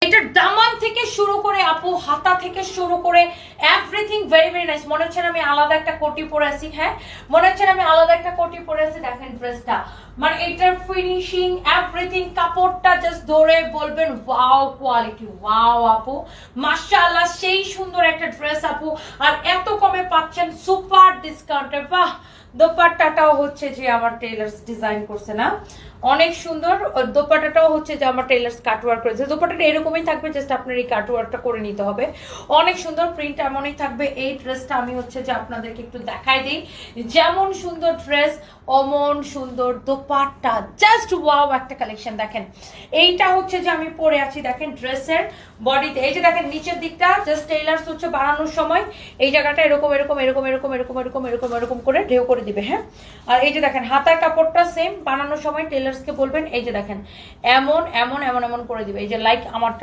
এটার দামান থেকে শুরু করে আপু হাতা থেকে শুরু করে এভরিথিং ভেরি ভেরি নাইস। মনে হচ্ছে আমি আলাদা একটা কোটি পরে আছি। হ্যাঁ, মনে হচ্ছে আমি আলাদা একটা কোটি পরে আছি। দেখেন ড্রেসটা, মানে এটার ফিনিশিং এভরিথিং, কাপড়টা জাস্ট ধরে বলবেন ওয়াও কোয়ালিটি, ওয়াও আপু মাশাআল্লাহ, সেই সুন্দর একটা ড্রেস আপু, আর এত কমে পাচ্ছেন সুপার ডিসকাউন্টে। বাহ, দোপাট্টাটাও হচ্ছে যে আমার টেলার্স ডিজাইন করছে না, অনেক সুন্দর। দোপাট্টাটাও হচ্ছে যে আমার টেলার্স কাটওয়ার্ক করেছে। দোপাট্টাটা এরকমই থাকবে, জাস্ট আপনার এই কাটওয়ার্কটা করে নিতে হবে। অনেক সুন্দর প্রিন্ট এমনই থাকবে। এই ড্রেসটা আমি হচ্ছে যে আপনাদেরকে একটু দেখাই দিই, যেমন সুন্দর ড্রেস অমন সুন্দর দোপাট্টা, জাস্ট ওয়াও একটা কালেকশন। দেখেন এইটা হচ্ছে যে আমি পরে আছি, দেখেন ড্রেসের বডিতে এই যে দেখেন নিচের দিকটা জাস্ট টেলার্স হচ্ছে বানানোর সময় এই জায়গাটা এরকম এরকম এরকম এরকম এরকম এরকম এরকম এরকম করে ঢেউ করে দিবে। হ্যাঁ, আর এই যে দেখেন হাতার কাপড়টা সেম, বানানোর সময় টেলার্সকে বলবেন এই যে দেখেন এমন এমন এমন এমন করে দিবে, এই যে লাইক আমার